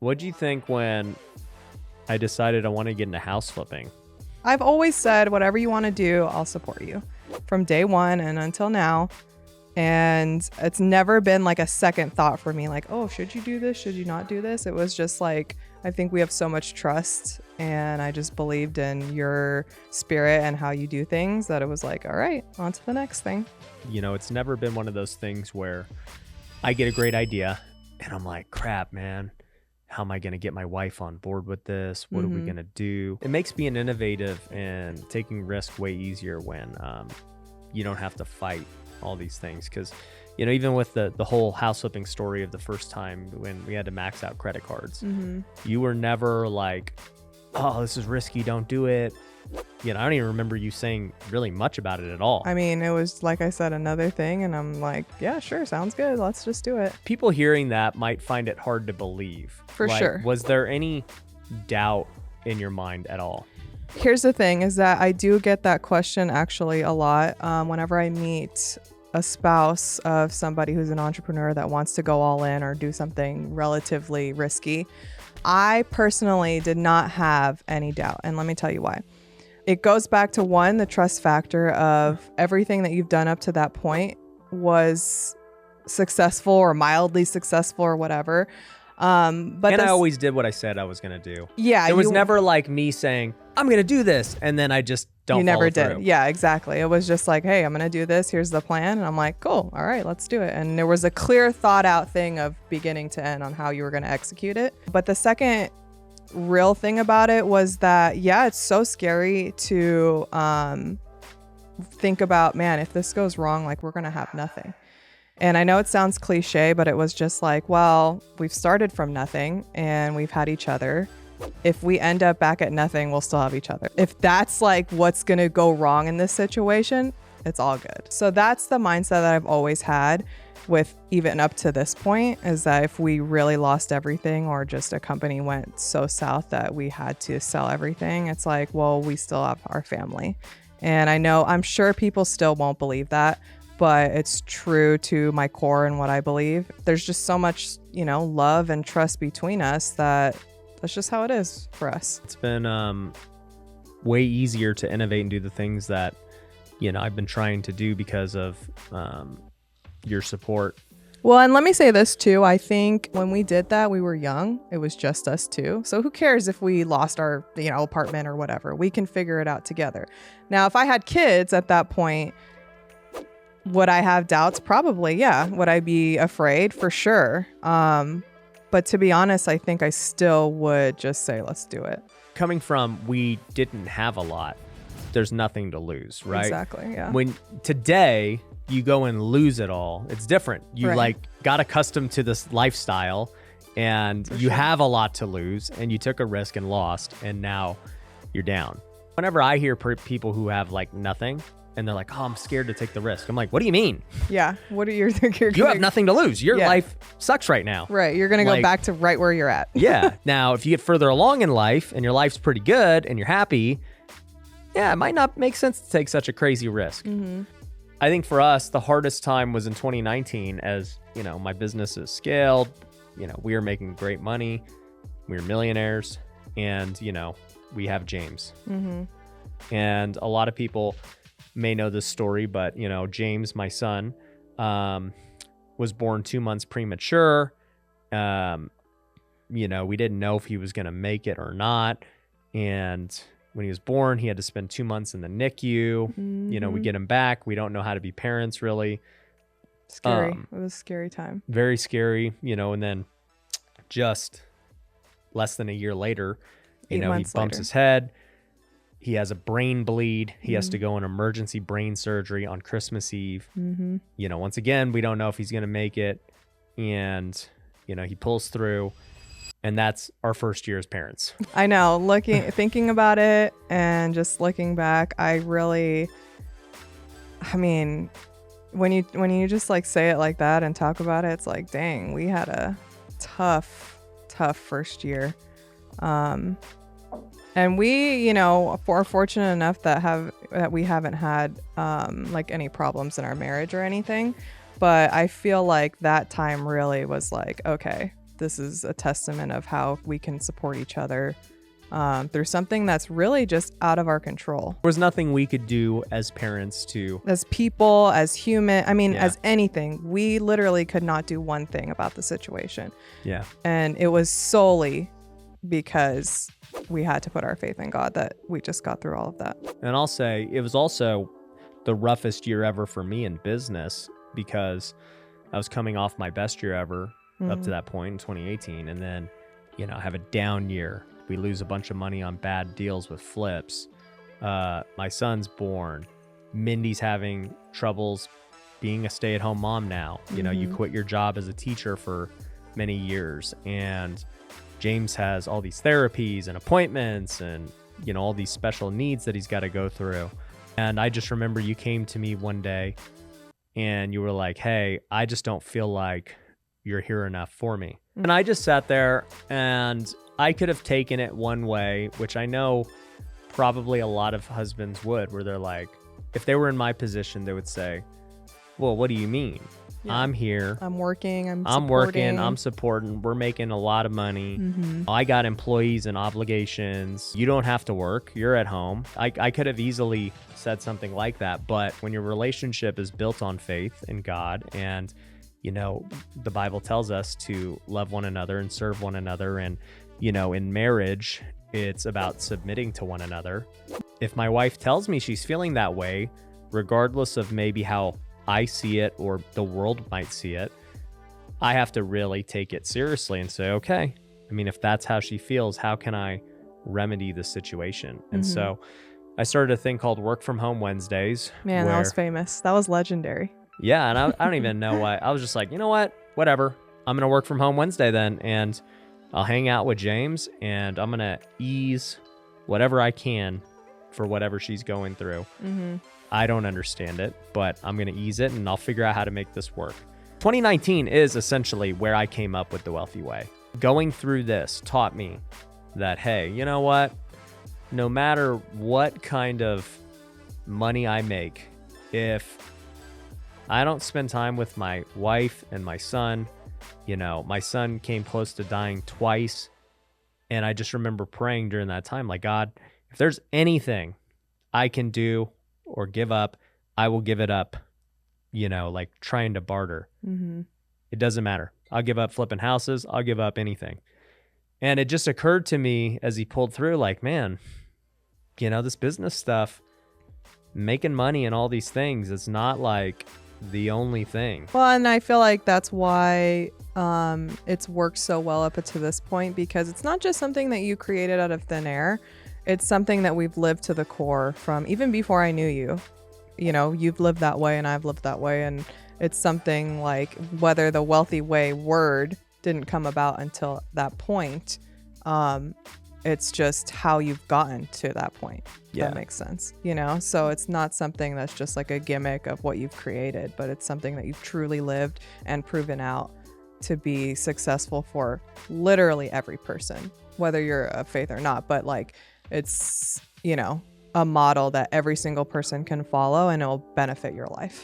What'd you think when I decided I wanted to get into house flipping? I've always said, whatever you want to do, I'll support you from day one and until now. And it's never been like a second thought for me, like, oh, should you do this? Should you not do this? It was just like, I think we have so much trust, and I just believed in your spirit and how you do things that it was like, all right, on to the next thing. You know, it's never been one of those things where I get a great idea and I'm like, crap, man, how am I going to get my wife on board with this? What are we going to do? It makes being innovative and taking risk way easier when you don't have to fight all these things. Because, you know, even with the whole house flipping story of the first time when we had to max out credit cards, you were never like, oh, this is risky, don't do it. You know, I don't even remember you saying really much about it at all. I mean, it was, like I said, another thing, and I'm like, yeah, sure, sounds good. Let's just do it. People hearing that might find it hard to believe. For sure. Was there any doubt in your mind at all? Here's the thing, is that I do get that question actually a lot whenever I meet a spouse of somebody who's an entrepreneur that wants to go all in or do something relatively risky. I personally did not have any doubt, and let me tell you why. It goes back to one, the trust factor of everything that you've done up to that point was successful or mildly successful or whatever. But I always did what I said I was going to do. Yeah. It was never like me saying, I'm going to do this, and then I just don't You never follow did. through. Yeah, exactly. It was just like, hey, I'm going to do this. Here's the plan. And I'm like, cool. All right, let's do it. And there was a clear thought out thing of beginning to end on how you were going to execute it. But the second real thing about it was that, yeah, it's so scary to think about, man, if this goes wrong, like we're going to have nothing. And I know it sounds cliche, but it was just like, well, we've started from nothing and we've had each other. If we end up back at nothing, we'll still have each other. If that's like what's going to go wrong in this situation, it's all good. So that's the mindset that I've always had with even up to this point, is that if we really lost everything or just a company went so south that we had to sell everything, it's like, well, we still have our family. And I'm sure people still won't believe that, but it's true to my core and what I believe. There's just so much, love and trust between us that that's just how it is for us. It's been way easier to innovate and do the things that, I've been trying to do because of your support. Well, and let me say this too. I think when we did that, we were young. It was just us two. So who cares if we lost our, apartment or whatever? We can figure it out together. Now, if I had kids at that point, would I have doubts? Probably, yeah. Would I be afraid? For sure. But to be honest, I think I still would just say, let's do it. Coming from, we didn't have a lot. There's nothing to lose, right? Exactly, yeah. When today you go and lose it all, it's different. You got accustomed to this lifestyle and you have a lot to lose, and you took a risk and lost, and now you're down. Whenever I hear people who have like nothing, and they're like, oh, I'm scared to take the risk. I'm like, what do you mean? Yeah. What are you thinking? You have nothing to lose. Your life sucks right now. Right. You're going to go back to right where you're at. Yeah. Now, if you get further along in life and your life's pretty good and you're happy, yeah, it might not make sense to take such a crazy risk. Mm-hmm. I think for us, the hardest time was in 2019 as, my business is scaled. We are making great money. We're millionaires. And, we have James. Mm-hmm. And a lot of people may know this story, but James, my son, was born 2 months premature. We didn't know if he was going to make it or not. And when he was born, he had to spend 2 months in the NICU. Mm-hmm. We get him back. We don't know how to be parents, really. Scary. It was a scary time. Very scary, and then just less than a year later, he bumps his head. He has a brain bleed. He has to go in emergency brain surgery on Christmas Eve. Mm-hmm. Once again, we don't know if he's going to make it. And, he pulls through. And that's our first year as parents. I know. Thinking about it and just looking back, when you just like say it like that and talk about it, it's like, dang, we had a tough first year. And we, are fortunate enough that we haven't had like any problems in our marriage or anything. But I feel like that time really was like, okay, this is a testament of how we can support each other through something that's really just out of our control. There was nothing we could do as parents to, as people, as human, I mean, Yeah. as anything. We literally could not do one thing about the situation. yeah. And it was solely because we had to put our faith in God that we just got through all of that. And I'll say it was also the roughest year ever for me in business because I was coming off my best year ever up to that point in 2018. And then, have a down year. We lose a bunch of money on bad deals with flips. My son's born. Mindy's having troubles being a stay-at-home mom now. You quit your job as a teacher for many years, and James has all these therapies and appointments and, all these special needs that he's got to go through. And I just remember you came to me one day and you were like, hey, I just don't feel like you're here enough for me. And I just sat there, and I could have taken it one way, which I know probably a lot of husbands would, where they're like, if they were in my position, they would say, well, what do you mean? Yeah. I'm here. I'm working. I'm supporting. We're making a lot of money. I got employees and obligations. You don't have to work. You're at home. I could have easily said something like that. But when your relationship is built on faith in God, and, the Bible tells us to love one another and serve one another. And, in marriage, it's about submitting to one another. If my wife tells me she's feeling that way, regardless of maybe how I see it or the world might see it, I have to really take it seriously and say, okay, if that's how she feels, how can I remedy the situation? And so I started a thing called Work From Home Wednesdays. Man, that was famous. That was legendary. Yeah, and I don't even know why. I was just like, you know what? Whatever. I'm going to work from home Wednesday then, and I'll hang out with James, and I'm going to ease whatever I can for whatever she's going through. I don't understand it, but I'm going to ease it, and I'll figure out how to make this work. 2019 is essentially where I came up with the Wealthy Way. Going through this taught me that, hey, you know what? No matter what kind of money I make, if I don't spend time with my wife and my son, my son came close to dying twice. And I just remember praying during that time, like, God, if there's anything I can do or give up, I will give it up, like trying to barter. It doesn't matter. I'll give up flipping houses. I'll give up anything. And it just occurred to me as he pulled through, like, man, this business stuff, making money and all these things, it's not like the only thing. Well, and I feel like that's why it's worked so well up to this point, because it's not just something that you created out of thin air. It's something that we've lived to the core from even before I knew you. You've lived that way and I've lived that way. And it's something like, whether the Wealthy Way word didn't come about until that point, it's just how you've gotten to that point. Yeah. That makes sense. So it's not something that's just like a gimmick of what you've created, but it's something that you've truly lived and proven out to be successful for literally every person, whether you're of faith or not. But like, it's, a model that every single person can follow, and it'll benefit your life.